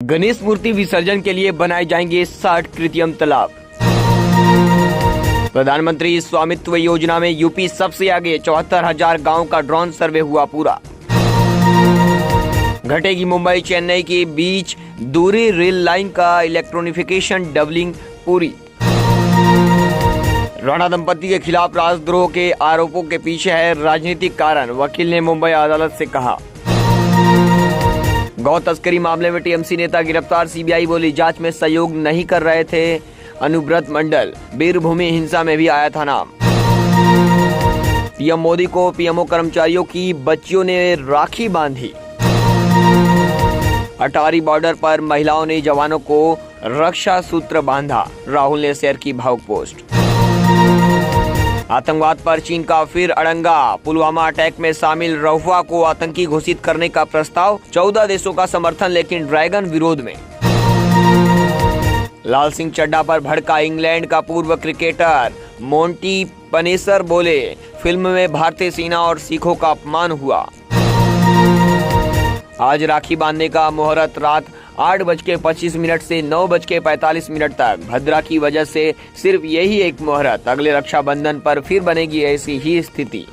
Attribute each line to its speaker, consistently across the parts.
Speaker 1: गणेश मूर्ति विसर्जन के लिए बनाए जाएंगे 60 कृत्रिम तालाब। प्रधानमंत्री स्वामित्व योजना में यूपी सबसे आगे, 74,000 गांव का ड्रोन सर्वे हुआ पूरा। घटेगी मुंबई चेन्नई के बीच दूरी, रेल लाइन का इलेक्ट्रॉनिफिकेशन डबलिंग पूरी। राणा दंपति के खिलाफ राजद्रोह के आरोपों के पीछे है राजनीतिक कारण, वकील ने मुंबई अदालत से कहा। गौ तस्करी मामले में टीएमसी नेता गिरफ्तार, सीबीआई बोली जांच में सहयोग नहीं कर रहे थे अनुव्रत मंडल। वीरभूमि हिंसा में भी आया था नाम। पीएम मोदी को पीएमओ कर्मचारियों की बच्चियों ने राखी बांधी। अटारी बॉर्डर पर महिलाओं ने जवानों को रक्षा सूत्र बांधा, राहुल ने शेयर की भावुक पोस्ट। आतंकवाद पर चीन का फिर अड़ंगा, पुलवामा अटैक में शामिल रहुआ को आतंकी घोषित करने का प्रस्ताव, 14 देशों का समर्थन लेकिन ड्रैगन विरोध में। लाल सिंह चड्ढा पर भड़का इंग्लैंड का पूर्व क्रिकेटर मोंटी पनेसर, बोले फिल्म में भारतीय सेना और सिखों का अपमान हुआ। आज राखी बांधने का मुहूर्त रात 8:25 से 9:45 तक। भद्रा की वजह से सिर्फ यही एक मुहूर्त, अगले रक्षाबंधन पर फिर बनेगी ऐसी ही स्थिति।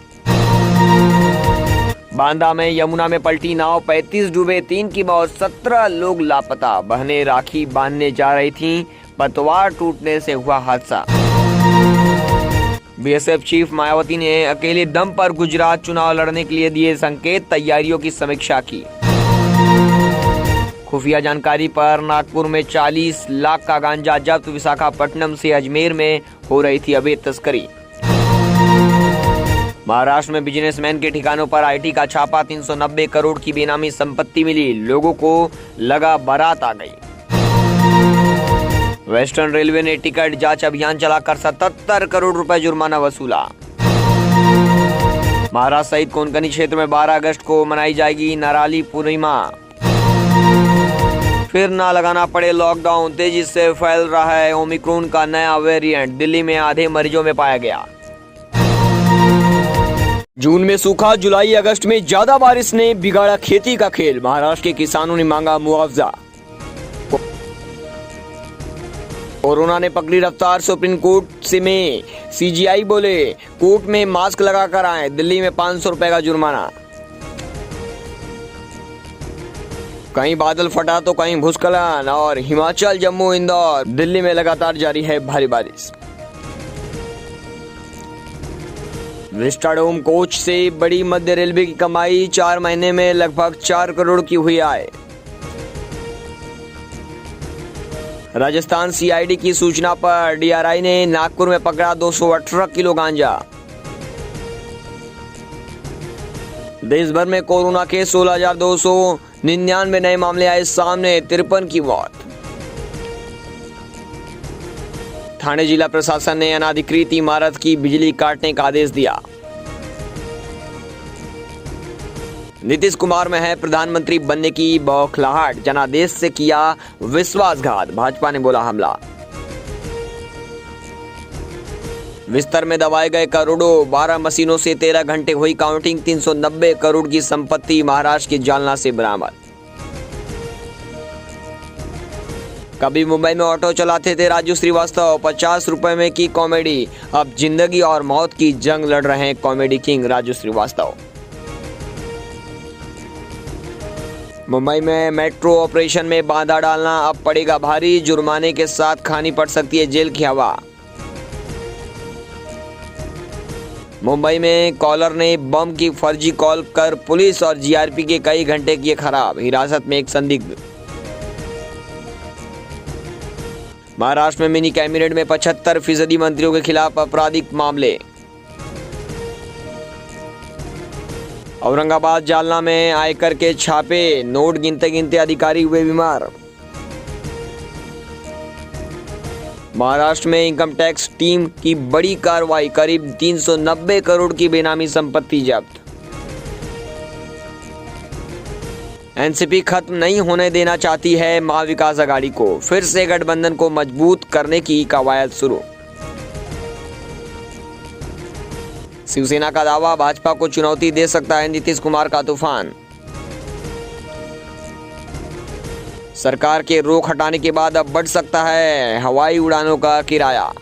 Speaker 1: बांदा में यमुना में पलटी नाव, 35 डूबे, 3 की मौत, 17 लोग लापता। बहनें राखी बांधने जा रही थीं, पतवार टूटने से हुआ हादसा। बीएसएफ चीफ मायावती ने अकेले दम पर गुजरात चुनाव लड़ने के लिए दिए संकेत, तैयारियों की समीक्षा की। खुफिया जानकारी पर नागपुर में 40 लाख का गांजा जब्त, विशाखापट्टनम से अजमेर में हो रही थी अवैध तस्करी। महाराष्ट्र में बिजनेसमैन के ठिकानों पर आईटी का छापा, 390 करोड़ की बेनामी संपत्ति मिली, लोगों को लगा बारात आ गई। वेस्टर्न रेलवे ने टिकट जांच अभियान चलाकर 77 करोड़ रुपए जुर्माना वसूला। महाराष्ट्र सहित कोंकणी क्षेत्र में 12 अगस्त को मनाई जाएगी नराली पूर्णिमा। फिर ना लगाना पड़े लॉकडाउन, तेजी से फैल रहा है ओमिक्रॉन का नया वेरिएंट, दिल्ली में आधे मरीजों में पाया गया। जून में सूखा, जुलाई अगस्त में ज्यादा बारिश ने बिगाड़ा खेती का खेल, महाराष्ट्र के किसानों ने मांगा मुआवजा। कोरोना ने पकड़ी रफ्तार, सुप्रीम कोर्ट से में सीजीआई बोले कोर्ट में मास्क लगाकर आए, दिल्ली में 500 रुपए का जुर्माना। कहीं बादल फटा तो कहीं भूस्खलन, और हिमाचल, जम्मू, इंदौर, दिल्ली में लगातार जारी है भारी बारिश। विस्टाडोम कोच से बड़ी मध्य रेलवे की कमाई, 4 महीने में लगभग 4 करोड़ की हुई आय। राजस्थान सीआईडी की सूचना पर डीआरआई ने नागपुर में पकड़ा 218 किलो गांजा। देश भर में कोरोना के 16,299 नए मामले आए सामने, 53 की मौत। ठाणे जिला प्रशासन ने अनाधिकृत इमारत की बिजली काटने का आदेश दिया। नीतीश कुमार में है प्रधानमंत्री बनने की बौखलाहट, जनादेश से किया विश्वासघात, भाजपा ने बोला हमला। बिस्तर में दबाए गए करोड़ों, 12 मशीनों से 13 घंटे हुई काउंटिंग, 390 करोड़ की संपत्ति महाराष्ट्र के जालना से बरामद। कभी मुंबई में ऑटो चलाते थे राजू श्रीवास्तव, 50 रुपए में की कॉमेडी, अब जिंदगी और मौत की जंग लड़ रहे हैं कॉमेडी किंग राजू श्रीवास्तव। मुंबई में मेट्रो ऑपरेशन में बाधा डालना अब पड़ेगा भारी, जुर्माने के साथ खानी पड़ सकती है जेल की हवा। मुंबई में कॉलर ने बम की फर्जी कॉल कर पुलिस और जीआरपी के कई घंटे किए खराब, हिरासत में एक संदिग्ध। महाराष्ट्र में मिनी कैबिनेट में 75% मंत्रियों के खिलाफ आपराधिक मामले। औरंगाबाद, जालना में आयकर के छापे, नोट गिनते गिनते अधिकारी हुए बीमार। महाराष्ट्र में इनकम टैक्स टीम की बड़ी कार्रवाई, करीब 390 करोड़ की बेनामी संपत्ति जब्त। एनसीपी खत्म नहीं होने देना चाहती है महाविकास आघाड़ी को, फिर से गठबंधन को मजबूत करने की कवायद शुरू। शिवसेना का दावा, भाजपा को चुनौती दे सकता है नीतीश कुमार का तूफान। सरकार के रोक हटाने के बाद अब बढ़ सकता है हवाई उड़ानों का किराया।